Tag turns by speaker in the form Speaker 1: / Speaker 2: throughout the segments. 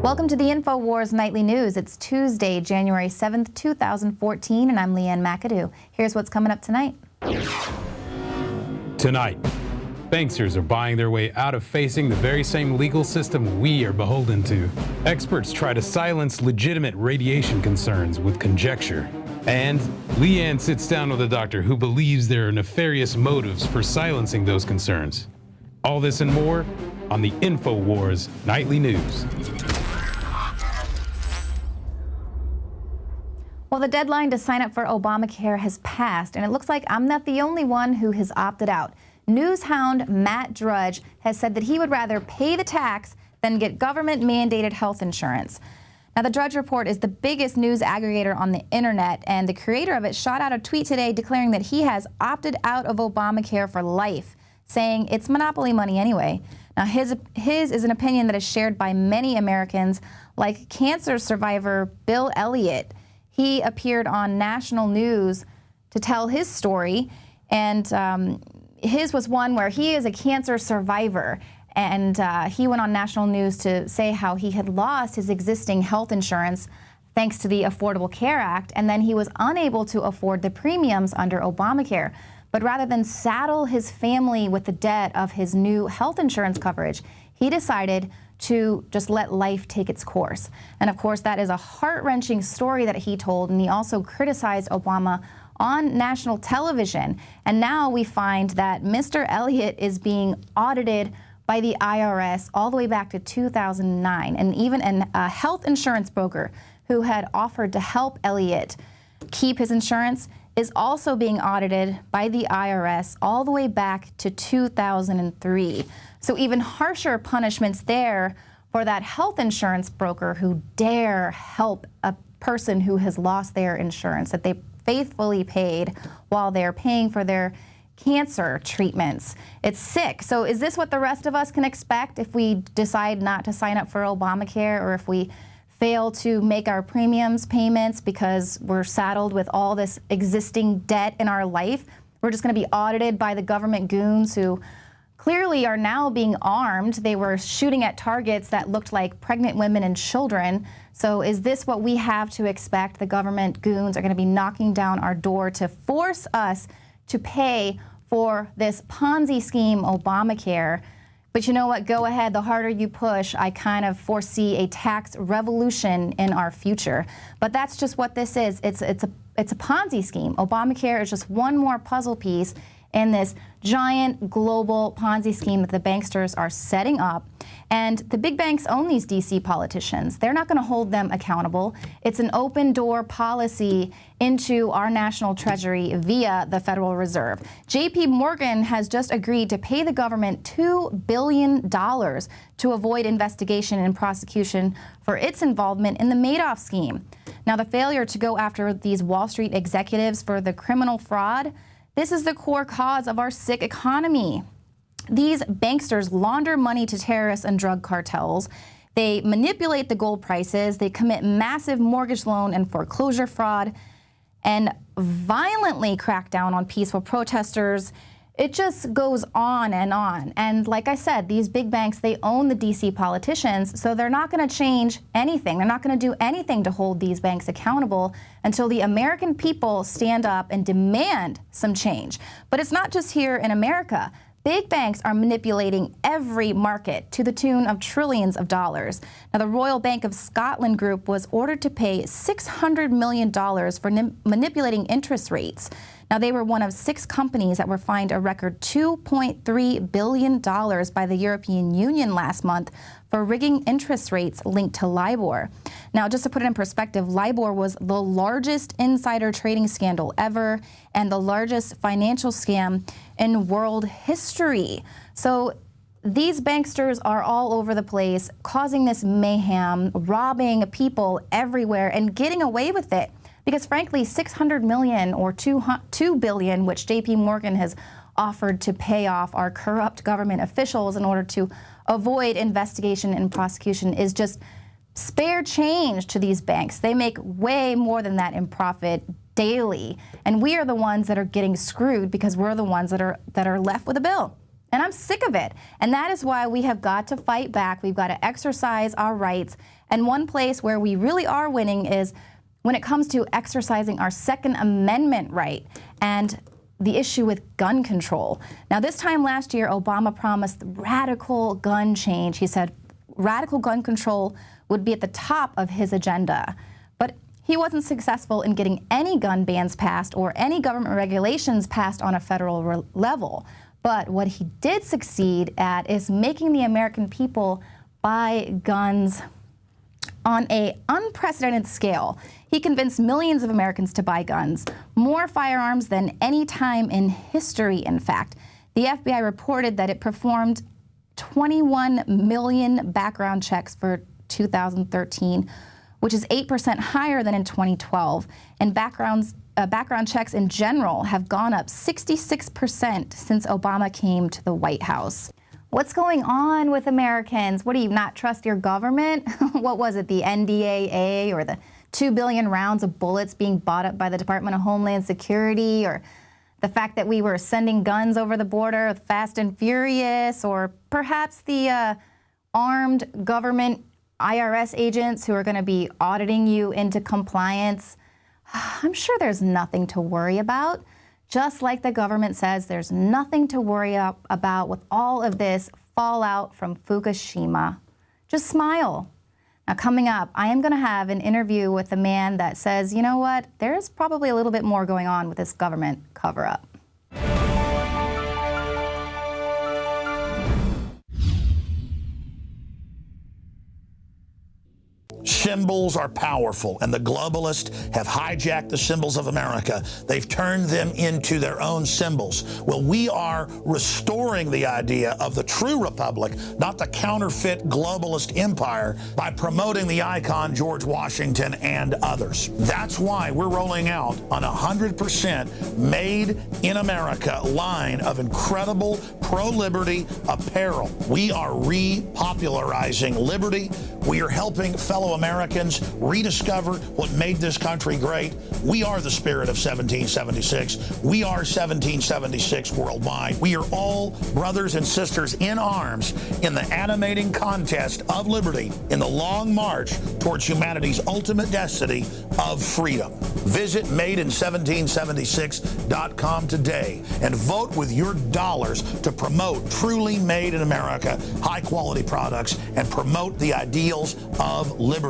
Speaker 1: Welcome to the Infowars Nightly News. It's Tuesday, January 7th, 2014, and I'm LeeAnn McAdoo. Here's what's coming up tonight.
Speaker 2: Tonight, banksters are buying their way out of facing the very same legal system we are beholden to. Experts try to silence legitimate radiation concerns with conjecture. And LeeAnn sits down with a doctor who believes there are nefarious motives for silencing those concerns. All this and more on the Infowars Nightly News.
Speaker 1: Well, the deadline to sign up for Obamacare has passed, and it looks like I'm not the only one who has opted out. News hound Matt Drudge has said that he would rather pay the tax than get government-mandated health insurance. Now, the Drudge Report is the biggest news aggregator on the internet, and the creator of it shot out a tweet today declaring that he has opted out of Obamacare for life, saying it's monopoly money anyway. Now, his is an opinion that is shared by many Americans, like cancer survivor Bill Elliott. He appeared on national news to tell his story, and his was one where he is a cancer survivor, and he went on national news to say how he had lost his existing health insurance thanks to the Affordable Care Act, and then he was unable to afford the premiums under Obamacare. But rather than saddle his family with the debt of his new health insurance coverage, he decided to just let life take its course. And of course, that is a heart-wrenching story that he told, and he also criticized Obama on national television. And now we find that Mr. Elliott is being audited by the IRS all the way back to 2009, and even a health insurance broker who had offered to help Elliott keep his insurance is also being audited by the IRS all the way back to 2003. So even harsher punishments there for that health insurance broker who dare help a person who has lost their insurance that they faithfully paid while they're paying for their cancer treatments. It's sick. So is this what the rest of us can expect if we decide not to sign up for Obamacare, or if we fail to make our premiums payments because we're saddled with all this existing debt in our life? We're just going to be audited by the government goons who clearly are now being armed. They were shooting at targets that looked like pregnant women and children. So is this what we have to expect? The government goons are going to be knocking down our door to force us to pay for this Ponzi scheme, Obamacare. But you know what? Go ahead. The harder you push, I kind of foresee a tax revolution in our future. But that's just what this is. It's a Ponzi scheme. Obamacare is just one more puzzle piece in this giant global Ponzi scheme that the banksters are setting up. And the big banks own these D.C. politicians. They're not going to hold them accountable. It's an open door policy into our national treasury via the Federal Reserve. J.P. Morgan has just agreed to pay the government $2 billion to avoid investigation and prosecution for its involvement in the Madoff scheme. Now, the failure to go after these Wall Street executives for the criminal fraud, this is the core cause of our sick economy. These banksters launder money to terrorists and drug cartels. They manipulate the gold prices. They commit massive mortgage loan and foreclosure fraud and violently crack down on peaceful protesters. It just goes on and on. And like I said, these big banks, they own the D.C. politicians, so they're not going to change anything. They're not going to do anything to hold these banks accountable until the American people stand up and demand some change. But it's not just here in America. Big banks are manipulating every market to the tune of trillions of dollars. Now, the Royal Bank of Scotland Group was ordered to pay $600 million for manipulating interest rates. Now, they were one of 6 companies that were fined a record $2.3 billion by the European Union last month for rigging interest rates linked to LIBOR. Now, just to put it in perspective, LIBOR was the largest insider trading scandal ever and the largest financial scam in world history. So these banksters are all over the place, causing this mayhem, robbing people everywhere and getting away with it. Because frankly, $600 million or $2 billion, which J.P. Morgan has offered to pay off our corrupt government officials in order to avoid investigation and prosecution, is just spare change to these banks. They make way more than that in profit daily, and we are the ones that are getting screwed because we're the ones that are left with a bill. And I'm sick of it. And that is why we have got to fight back. We've got to exercise our rights. And one place where we really are winning is when it comes to exercising our Second Amendment right and the issue with gun control. Now, this time last year, Obama promised radical gun change. He said radical gun control would be at the top of his agenda. But he wasn't successful in getting any gun bans passed or any government regulations passed on a federal level. But what he did succeed at is making the American people buy guns on an unprecedented scale. He convinced millions of Americans to buy guns, more firearms than any time in history, in fact. The FBI reported that it performed 21 million background checks for 2013, which is 8% higher than in 2012. And background checks in general have gone up 66% since Obama came to the White House. What's going on with Americans? What, do you not trust your government? What was it, the NDAA, or the 2 billion rounds of bullets being bought up by the Department of Homeland Security, or the fact that we were sending guns over the border fast and furious, or perhaps the armed government IRS agents who are going to be auditing you into compliance? I'm sure there's nothing to worry about. Just like the government says, there's nothing to worry about with all of this fallout from Fukushima. Just smile. Now, coming up, I am going to have an interview with a man that says, you know what, there's probably a little bit more going on with this government cover-up.
Speaker 3: Symbols are powerful, and the globalists have hijacked the symbols of America. They've turned them into their own symbols. Well, we are restoring the idea of the true republic, not the counterfeit globalist empire, by promoting the icon George Washington and others. That's why we're rolling out an 100% made in America line of incredible pro-liberty apparel. We are repopularizing liberty. We are helping fellow Americans rediscover what made this country great. We are the spirit of 1776. We are 1776 worldwide. We are all brothers and sisters in arms in the animating contest of liberty in the long march towards humanity's ultimate destiny of freedom. Visit madein1776.com today and vote with your dollars to promote truly made in America, high-quality products, and promote the ideals of liberty.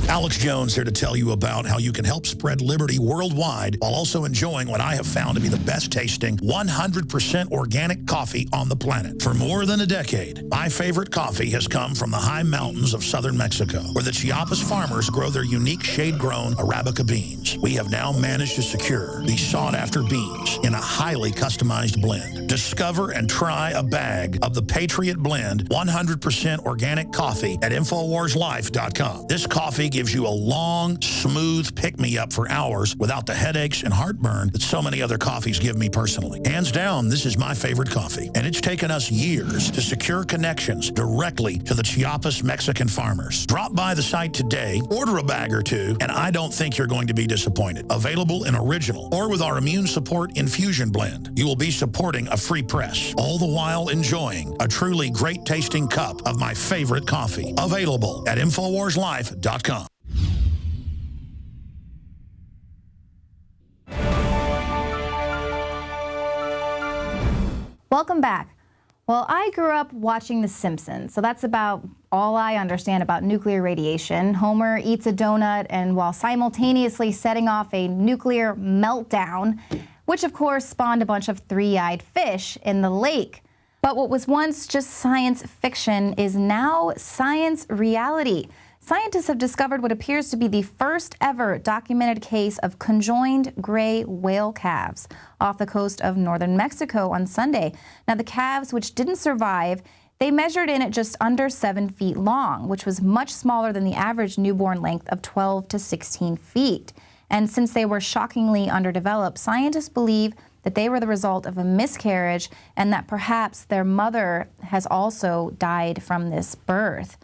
Speaker 3: Alex Jones here to tell you about how you can help spread liberty worldwide while also enjoying what I have found to be the best tasting 100% organic coffee on the planet. For more than a decade, my favorite coffee has come from the high mountains of southern Mexico, where the Chiapas farmers grow their unique shade-grown Arabica beans. We have now managed to secure these sought-after beans in a highly customized blend. Discover and try a bag of the Patriot Blend 100% organic coffee at InfoWarsLife.com. This coffee gives you a long, smooth pick-me-up for hours without the headaches and heartburn that so many other coffees give me personally. Hands down, this is my favorite coffee, and it's taken us years to secure connections directly to the Chiapas Mexican farmers. Drop by the site today, order a bag or two, and I don't think you're going to be disappointed. Available in original or with our Immune Support Infusion Blend. You will be supporting a free press, all the while enjoying a truly great-tasting cup of my favorite coffee. Available at InfoWarsLife.com.
Speaker 1: Welcome back. Well, I grew up watching The Simpsons, so that's about all I understand about nuclear radiation. Homer eats a donut and while simultaneously setting off a nuclear meltdown, which of course spawned a bunch of three-eyed fish in the lake. But what was once just science fiction is now science reality. Scientists have discovered what appears to be the first ever documented case of conjoined gray whale calves off the coast of northern Mexico on Sunday. Now, the calves, which didn't survive, they measured in at just under 7 feet long, which was much smaller than the average newborn length of 12 to 16 feet. And since they were shockingly underdeveloped, scientists believe that they were the result of a miscarriage and that perhaps their mother has also died from this birth.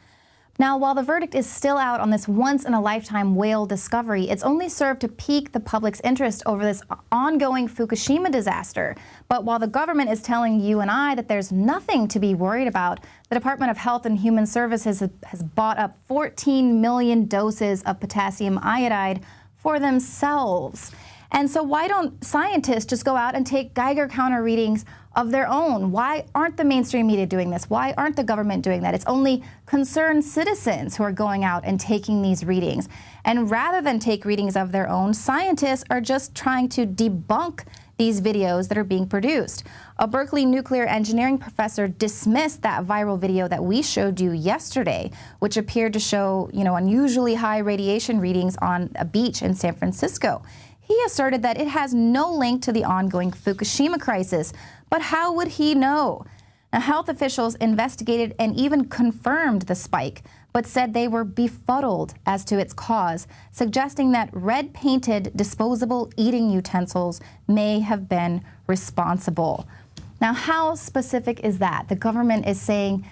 Speaker 1: Now, while the verdict is still out on this once-in-a-lifetime whale discovery, it's only served to pique the public's interest over this ongoing Fukushima disaster. But while the government is telling you and I that there's nothing to be worried about, the Department of Health and Human Services has bought up 14 million doses of potassium iodide for themselves. And so why don't scientists just go out and take Geiger counter readings of their own? Why aren't the mainstream media doing this? Why aren't the government doing that? It's only concerned citizens who are going out and taking these readings. And rather than take readings of their own, scientists are just trying to debunk these videos that are being produced. A Berkeley nuclear engineering professor dismissed that viral video that we showed you yesterday, which appeared to show, unusually high radiation readings on a beach in San Francisco. He asserted that it has no link to the ongoing Fukushima crisis. But how would he know? Now, health officials investigated and even confirmed the spike, but said they were befuddled as to its cause, suggesting that red-painted disposable eating utensils may have been responsible. Now, how specific is that? The government is saying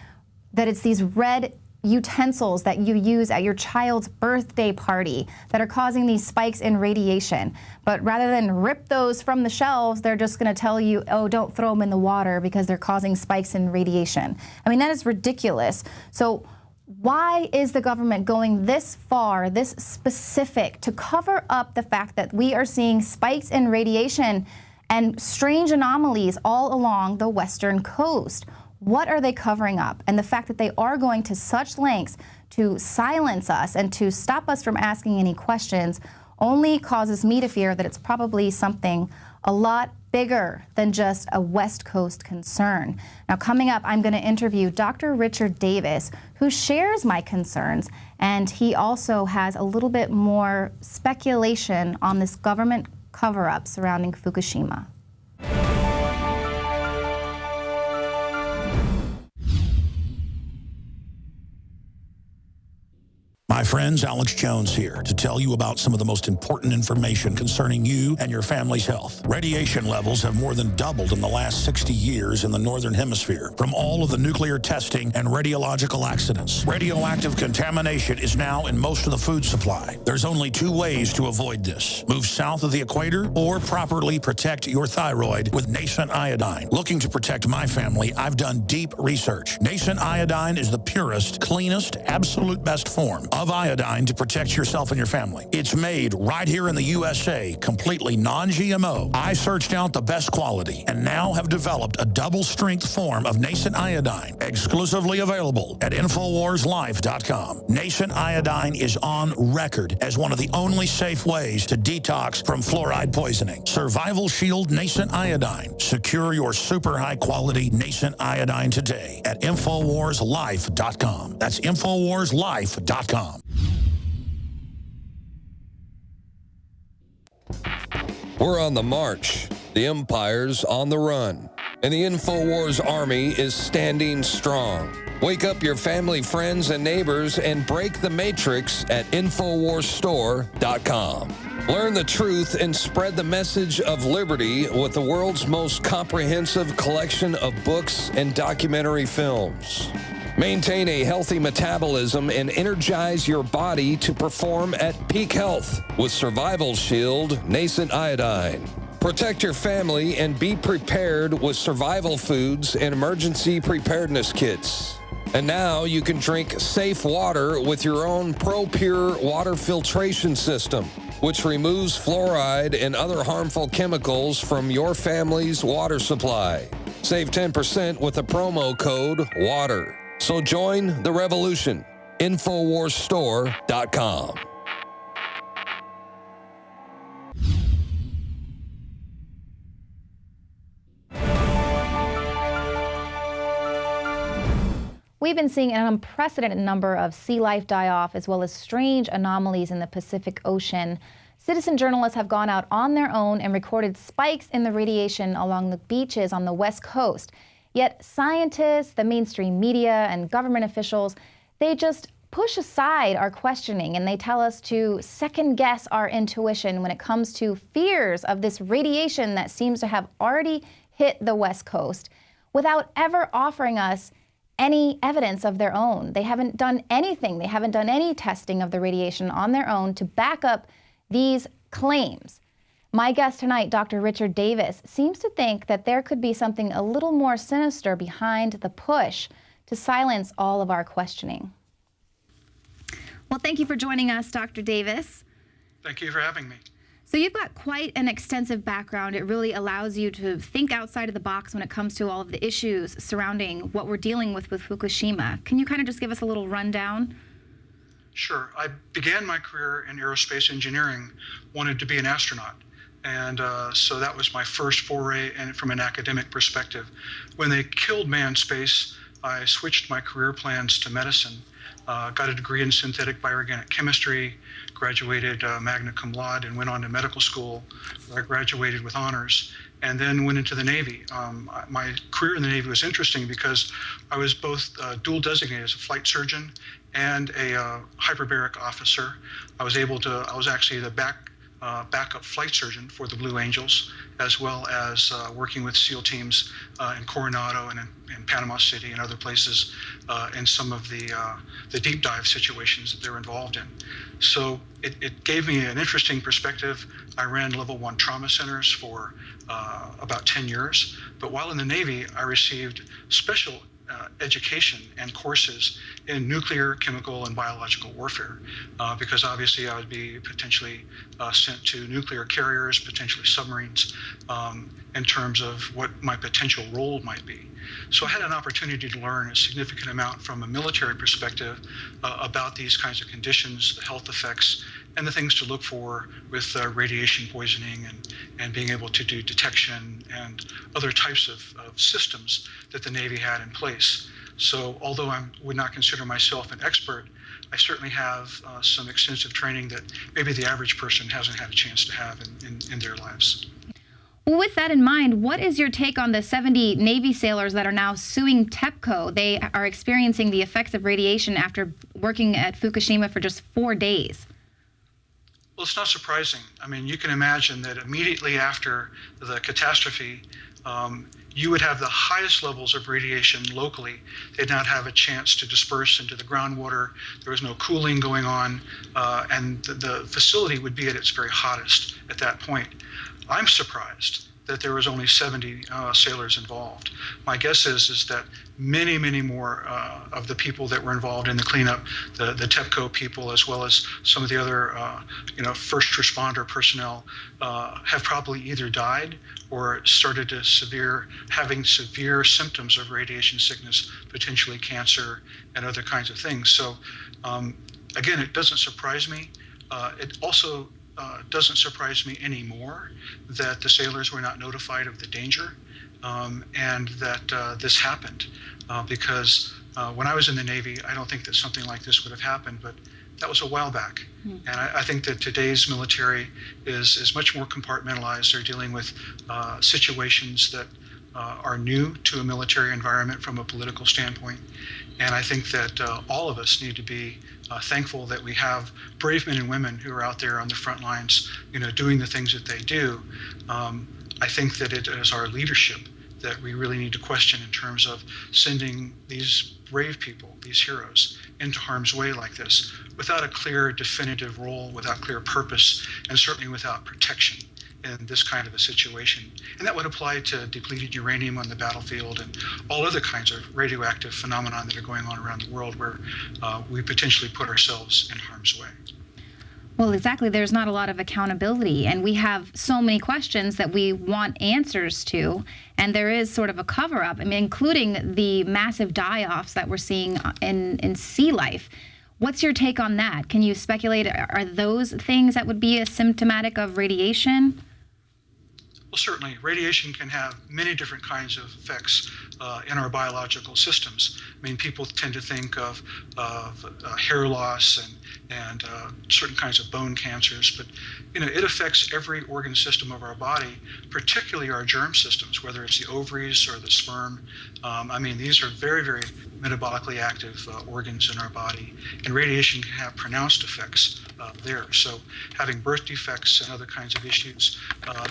Speaker 1: that it's these red utensils that you use at your child's birthday party that are causing these spikes in radiation. But rather than rip those from the shelves, they're just going to tell you, oh, don't throw them in the water because they're causing spikes in radiation. I mean, that is ridiculous. So why is the government going this far, this specific, to cover up the fact that we are seeing spikes in radiation and strange anomalies all along the western coast? What are they covering up? And the fact that they are going to such lengths to silence us and to stop us from asking any questions only causes me to fear that it's probably something a lot bigger than just a West Coast concern. Now, coming up, I'm going to interview Dr. Richard Davis, who shares my concerns, and he also has a little bit more speculation on this government cover-up surrounding Fukushima.
Speaker 3: My friends, Alex Jones here to tell you about some of the most important information concerning you and your family's health. Radiation levels have more than doubled in the last 60 years in the Northern Hemisphere from all of the nuclear testing and radiological accidents. Radioactive contamination is now in most of the food supply. There's only two ways to avoid this. Move south of the equator or properly protect your thyroid with nascent iodine. Looking to protect my family, I've done deep research. Nascent iodine is the purest, cleanest, absolute best form of iodine to protect yourself and your family. It's made right here in the USA, completely non-GMO. I searched out the best quality and now have developed a double-strength form of nascent iodine, exclusively available at InfoWarsLife.com. Nascent iodine is on record as one of the only safe ways to detox from fluoride poisoning. Survival Shield Nascent Iodine. Secure your super high-quality nascent iodine today at InfoWarsLife.com. That's InfoWarsLife.com.
Speaker 4: We're on the march. The empire's on the run. And the Infowars army is standing strong. Wake up your family, friends, and neighbors and break the matrix at InfoWarsStore.com. Learn the truth and spread the message of liberty with the world's most comprehensive collection of books and documentary films. Maintain a healthy metabolism and energize your body to perform at peak health with Survival Shield Nascent Iodine. Protect your family and be prepared with survival foods and emergency preparedness kits. And now you can drink safe water with your own ProPure water filtration system, which removes fluoride and other harmful chemicals from your family's water supply. Save 10% with the promo code WATER. So join the revolution. InfoWarsStore.com.
Speaker 1: We've been seeing an unprecedented number of sea life die off, as well as strange anomalies in the Pacific Ocean. Citizen journalists have gone out on their own and recorded spikes in the radiation along the beaches on the West Coast. Yet scientists, the mainstream media, and government officials, they just push aside our questioning and they tell us to second guess our intuition when it comes to fears of this radiation that seems to have already hit the West Coast without ever offering us any evidence of their own. They haven't done anything. They haven't done any testing of the radiation on their own to back up these claims. My guest tonight, Dr. Richard Davis, seems to think that there could be something a little more sinister behind the push to silence all of our questioning. Well, thank you for joining us, Dr. Davis.
Speaker 5: Thank you for having me.
Speaker 1: So you've got quite an extensive background. It really allows you to think outside of the box when it comes to all of the issues surrounding what we're dealing with Fukushima. Can you kind of just give us a little rundown?
Speaker 5: Sure. I began my career in aerospace engineering, wanted to be an astronaut. And so that was my first foray and from an academic perspective. When they killed manned space, I switched my career plans to medicine, got a degree in synthetic bioorganic chemistry, graduated magna cum laude, and went on to medical school, where I graduated with honors, and then went into the Navy. My career in the Navy was interesting because I was both dual designated as a flight surgeon and a hyperbaric officer. I was actually the backup flight surgeon for the Blue Angels, as well as working with SEAL teams in Coronado and in Panama City and other places in some of the deep dive situations that they're involved in. So it gave me an interesting perspective. I ran level 1 trauma centers for about 10 years, but while in the Navy, I received special education and courses in nuclear, chemical, and biological warfare, because obviously I would be potentially sent to nuclear carriers, potentially submarines, in terms of what my potential role might be. So I had an opportunity to learn a significant amount from a military perspective about these kinds of conditions, the health effects, and the things to look for with radiation poisoning and being able to do detection and other types of systems that the Navy had in place. So although I would not consider myself an expert, I certainly have some extensive training that maybe the average person hasn't had a chance to have in their lives.
Speaker 1: Well, with that in mind, what is your take on the 70 Navy sailors that are now suing TEPCO? They are experiencing the effects of radiation after working at Fukushima for just 4 days.
Speaker 5: Well, it's not surprising. I mean, you can imagine that immediately after the catastrophe, you would have the highest levels of radiation locally. They'd not have a chance to disperse into the groundwater. There was no cooling going on, and the facility would be at its very hottest at that point. I'm surprised that there was only 70 sailors involved. My guess is that many, many more of the people that were involved in the cleanup, the TEPCO people, as well as some of the other first responder personnel, have probably either died or started to having severe symptoms of radiation sickness, potentially cancer and other kinds of things. So again, it doesn't surprise me. It also doesn't surprise me anymore that the sailors were not notified of the danger and that this happened. Because when I was in the Navy, I don't think that something like this would have happened, but that was a while back. And I think that today's military is much more compartmentalized. They're dealing with situations that are new to a military environment from a political standpoint. And I think that all of us need to be thankful that we have brave men and women who are out there on the front lines, doing the things that they do. I think that it is our leadership that we really need to question in terms of sending these brave people, these heroes, into harm's way like this without a clear, definitive role, without clear purpose, and certainly without protection in this kind of a situation. And that would apply to depleted uranium on the battlefield and all other kinds of radioactive phenomena that are going on around the world where we potentially put ourselves in harm's way.
Speaker 1: Well, exactly. There's not a lot of accountability, and we have so many questions that we want answers to, and there is sort of a cover-up, including the massive die-offs that we're seeing in sea life. What's your take on that? Can you speculate, are those things that would be symptomatic of radiation?
Speaker 5: Well, certainly. Radiation can have many different kinds of effects in our biological systems. People tend to think of hair loss and certain kinds of bone cancers, but it affects every organ system of our body, particularly our germ systems, whether it's the ovaries or the sperm. These are very, very metabolically active organs in our body, and radiation can have pronounced effects there. So having birth defects and other kinds of issues,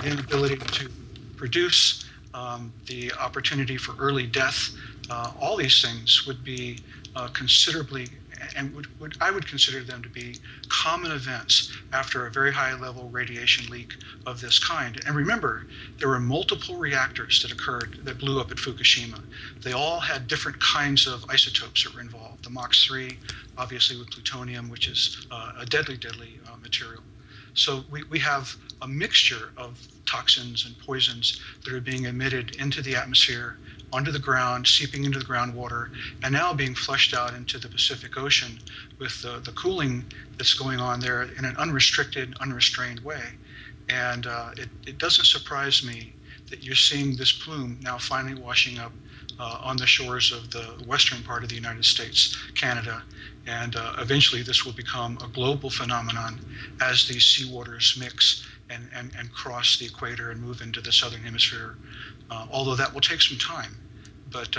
Speaker 5: the inability to produce the opportunity for early death, all these things would be considerably, and I would consider them to be common events after a very high level radiation leak of this kind. And remember, there were multiple reactors that occurred that blew up at Fukushima. They all had different kinds of isotopes that were involved. The MOX-3, obviously with plutonium, which is a deadly material. So we have a mixture of toxins and poisons that are being emitted into the atmosphere, onto the ground, seeping into the groundwater, and now being flushed out into the Pacific Ocean with the cooling that's going on there in an unrestricted, unrestrained way. And it doesn't surprise me that you're seeing this plume now finally washing up on the shores of the western part of the United States, Canada, and eventually this will become a global phenomenon as these seawaters mix and cross the equator and move into the southern hemisphere, although that will take some time. But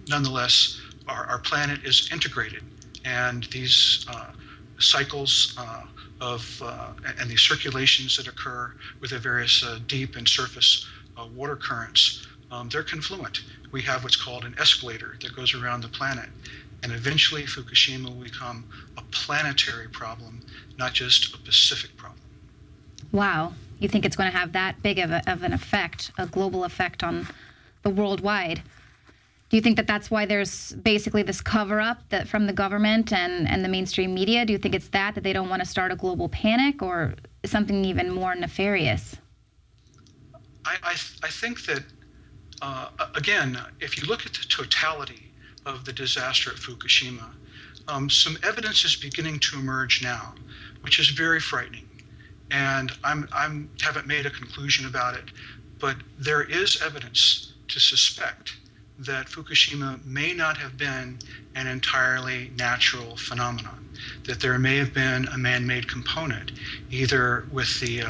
Speaker 5: nonetheless, our planet is integrated, and these cycles and these circulations that occur with the various deep and surface water currents, they're confluent. We have what's called an escalator that goes around the planet, and eventually Fukushima will become a planetary problem, not just a Pacific problem.
Speaker 1: Wow. You think it's going to have that big of an effect, a global effect on the worldwide? Do you think that that's why there's basically this cover-up that from the government and the mainstream media? Do you think it's that they don't want to start a global panic, or something even more nefarious?
Speaker 5: I think that, again, if you look at the totality of the disaster at Fukushima, some evidence is beginning to emerge now, which is very frightening. And I haven't made a conclusion about it, but there is evidence to suspect that Fukushima may not have been an entirely natural phenomenon, that there may have been a man-made component, either with the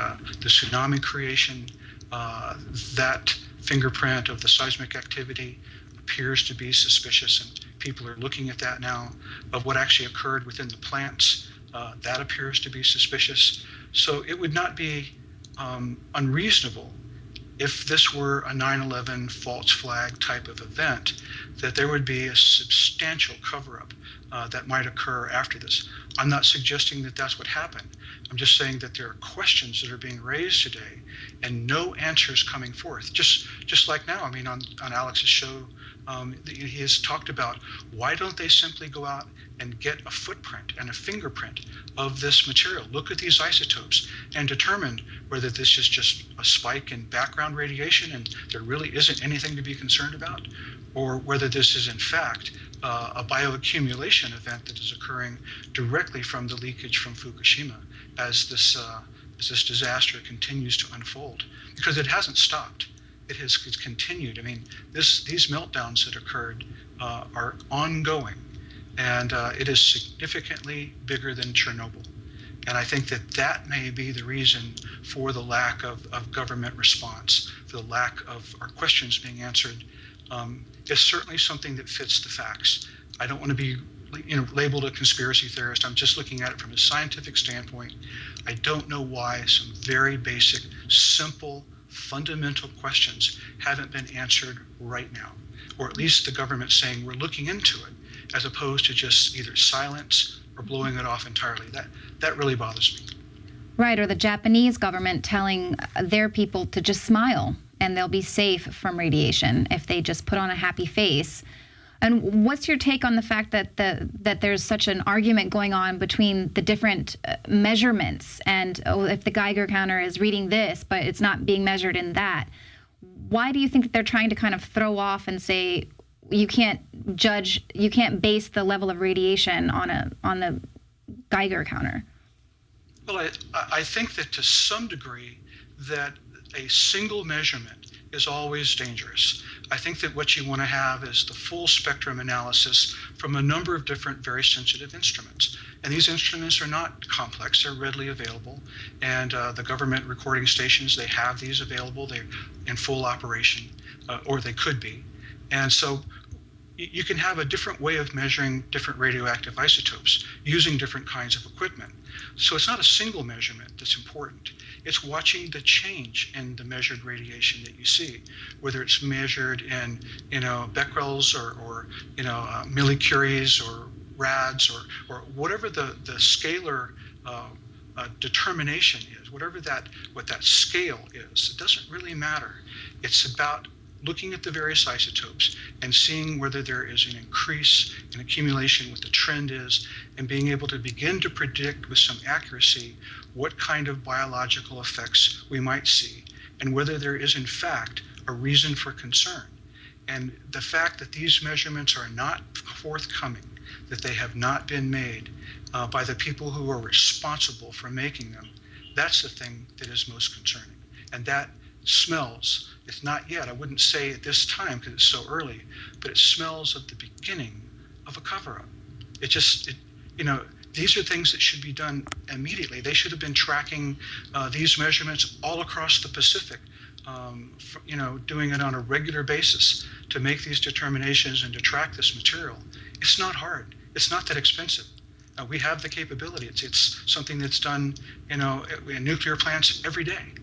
Speaker 5: tsunami creation, that fingerprint of the seismic activity appears to be suspicious, and people are looking at that now, of what actually occurred within the plants, that appears to be suspicious. So it would not be unreasonable if this were a 9/11 false flag type of event, that there would be a substantial cover-up that might occur after this. I'm not suggesting that that's what happened. I'm just saying that there are questions that are being raised today and no answers coming forth. Just like now, I mean, on Alex's show, he has talked about, why don't they simply go out and get a footprint and a fingerprint of this material, look at these isotopes, and determine whether this is just a spike in background radiation and there really isn't anything to be concerned about, or whether this is in fact a bioaccumulation event that is occurring directly from the leakage from Fukushima as this disaster continues to unfold, because it hasn't stopped. It's continued. I mean, these meltdowns that occurred are ongoing, and it is significantly bigger than Chernobyl. And I think that may be the reason for the lack of government response, for the lack of our questions being answered. It's certainly something that fits the facts. I don't want to be labeled a conspiracy theorist. I'm just looking at it from a scientific standpoint. I don't know why some very basic, simple, fundamental questions haven't been answered right now, or at least the government saying we're looking into it, as opposed to just either silence or blowing it off entirely. That really bothers me.
Speaker 1: Right, or the Japanese government telling their people to just smile and they'll be safe from radiation if they just put on a happy face. And what's your take on the fact that there's such an argument going on between the different measurements, and if the Geiger counter is reading this, but it's not being measured in that? Why do you think that they're trying to kind of throw off and say you can't base the level of radiation on the Geiger counter?
Speaker 5: Well, I think that to some degree that a single measurement is always dangerous. I think that what you want to have is the full spectrum analysis from a number of different very sensitive instruments. And these instruments are not complex, they're readily available. And the government recording stations, they have these available, they're in full operation, or they could be. And so, you can have a different way of measuring different radioactive isotopes using different kinds of equipment. So it's not a single measurement that's important. It's watching the change in the measured radiation that you see, whether it's measured in, becquerels or millicuries or rads or whatever the scalar determination is, what that scale is. It doesn't really matter. It's about looking at the various isotopes and seeing whether there is an increase in accumulation, what the trend is, and being able to begin to predict with some accuracy what kind of biological effects we might see, and whether there is in fact a reason for concern. And the fact that these measurements are not forthcoming, that they have not been made by the people who are responsible for making them, that's the thing that is most concerning. And that smells, it's not yet, I wouldn't say at this time because it's so early, but it smells of the beginning of a cover-up. These are things that should be done immediately. They should have been tracking these measurements all across the Pacific, doing it on a regular basis to make these determinations and to track this material. It's not hard. It's not that expensive. We have the capability. It's something that's done, in nuclear plants every day.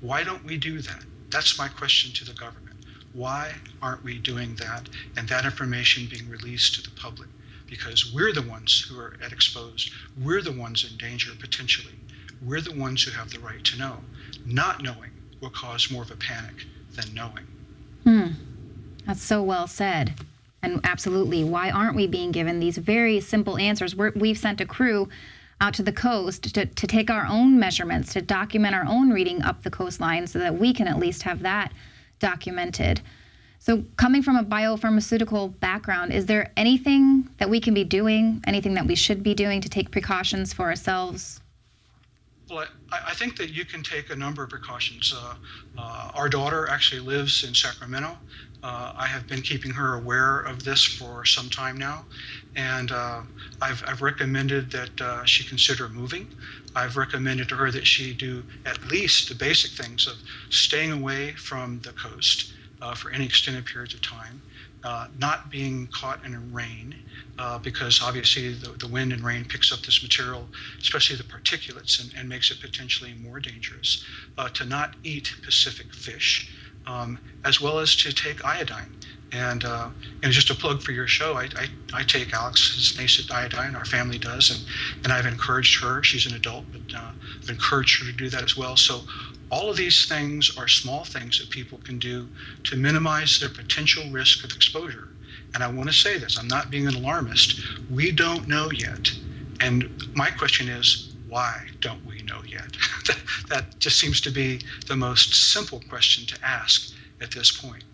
Speaker 5: Why don't we do that? That's my question to the government. Why aren't we doing that and that information being released to the public? Because we're the ones who are exposed. We're the ones in danger potentially. We're the ones who have the right to know. Not knowing will cause more of a panic than knowing.
Speaker 1: That's so well said. And absolutely, why aren't we being given these very simple answers? We've sent a crew out to the coast to take our own measurements, to document our own reading up the coastline so that we can at least have that documented. So coming from a biopharmaceutical background, is there anything that we can be doing, anything that we should be doing to take precautions for ourselves?
Speaker 5: Well, I think that you can take a number of precautions. Our daughter actually lives in Sacramento. I have been keeping her aware of this for some time now, and I've recommended that she consider moving. I've recommended to her that she do at least the basic things of staying away from the coast for any extended periods of time, not being caught in rain, because obviously the wind and rain picks up this material, especially the particulates, and makes it potentially more dangerous, to not eat Pacific fish, as well as to take iodine. And just a plug for your show, I take Alex's nascent iodine, our family does, and I've encouraged her, she's an adult, but I've encouraged her to do that as well. So all of these things are small things that people can do to minimize their potential risk of exposure. And I want to say this, I'm not being an alarmist. We don't know yet. And my question is, why don't we know yet? That just seems to be the most simple question to ask at this point.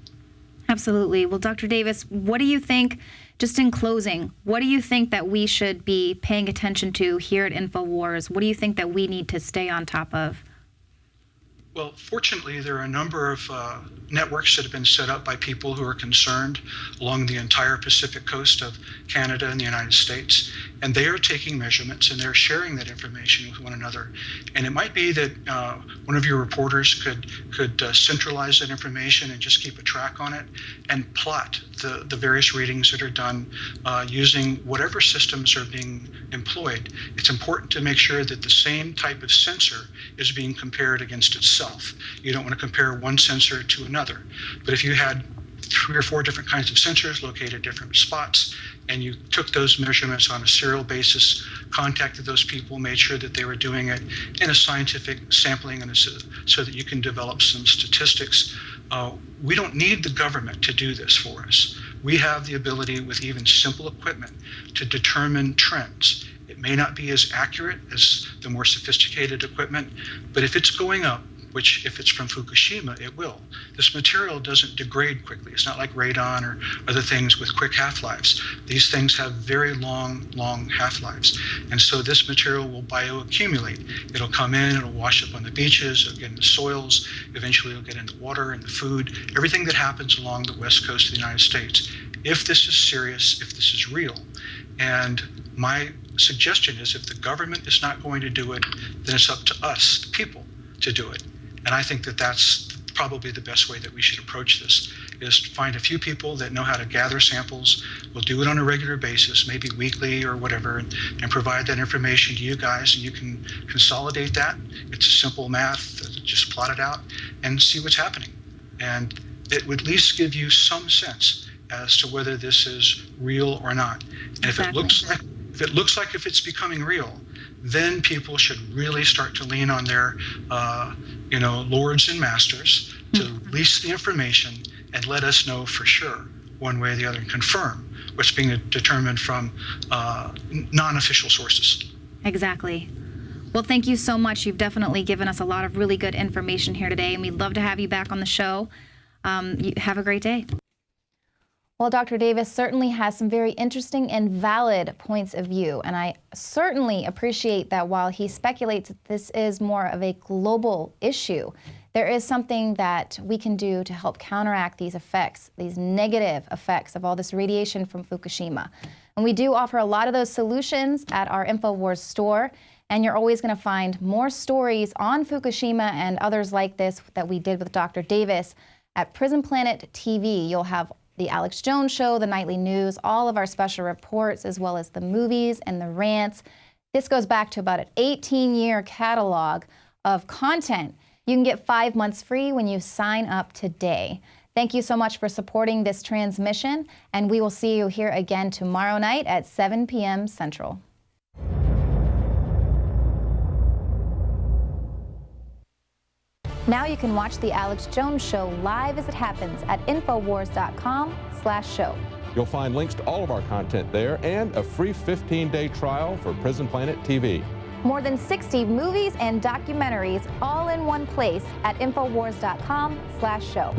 Speaker 1: Absolutely. Well, Dr. Davis, what do you think, just in closing, what do you think that we should be paying attention to here at Infowars? What do you think that we need to stay on top of?
Speaker 5: Well, fortunately, there are a number of networks that have been set up by people who are concerned along the entire Pacific coast of Canada and the United States. And they are taking measurements and they're sharing that information with one another. And it might be that one of your reporters could centralize that information and just keep a track on it and plot the various readings that are done using whatever systems are being employed. It's important to make sure that the same type of sensor is being compared against itself. You don't want to compare one sensor to another. But if you had 3 or 4 different kinds of sensors located at different spots, and you took those measurements on a serial basis, contacted those people, made sure that they were doing it in a scientific sampling and so that you can develop some statistics. We don't need the government to do this for us. We have the ability with even simple equipment to determine trends. It may not be as accurate as the more sophisticated equipment, but if it's going up, which if it's from Fukushima, it will. This material doesn't degrade quickly. It's not like radon or other things with quick half-lives. These things have very long half-lives. And so this material will bioaccumulate. It'll come in, it'll wash up on the beaches, it'll get in the soils, eventually it'll get in the water and the food, everything that happens along the west coast of the United States. If this is serious, if this is real. And my suggestion is if the government is not going to do it, then it's up to us, the people, to do it. And I think that that's probably the best way that we should approach this, is to find a few people that know how to gather samples. We'll do it on a regular basis, maybe weekly or whatever, and provide that information to you guys, and you can consolidate that. It's simple math, just plot it out and see what's happening. And it would at least give you some sense as to whether this is real or not. And if it looks like if it's becoming real, then people should really start to lean on their lords and masters to release the information and let us know for sure, one way or the other, and confirm what's being determined from non-official sources.
Speaker 1: Exactly. Well, thank you so much. You've definitely given us a lot of really good information here today, and we'd love to have you back on the show. Have a great day. Well, Dr. Davis certainly has some very interesting and valid points of view, and I certainly appreciate that while he speculates that this is more of a global issue, there is something that we can do to help counteract these effects, these negative effects of all this radiation from Fukushima. And we do offer a lot of those solutions at our Infowars store, and you're always going to find more stories on Fukushima and others like this that we did with Dr. Davis at Prison Planet TV. You'll have the Alex Jones Show, the nightly news, all of our special reports, as well as the movies and the rants. This goes back to about an 18-year catalog of content. You can get 5 months free when you sign up today. Thank you so much for supporting this transmission, and we will see you here again tomorrow night at 7 p.m. Central. Now you can watch The Alex Jones Show live as it happens at Infowars.com/show.
Speaker 6: You'll find links to all of our content there and a free 15-day trial for Prison Planet TV.
Speaker 1: More than 60 movies and documentaries all in one place at Infowars.com/show.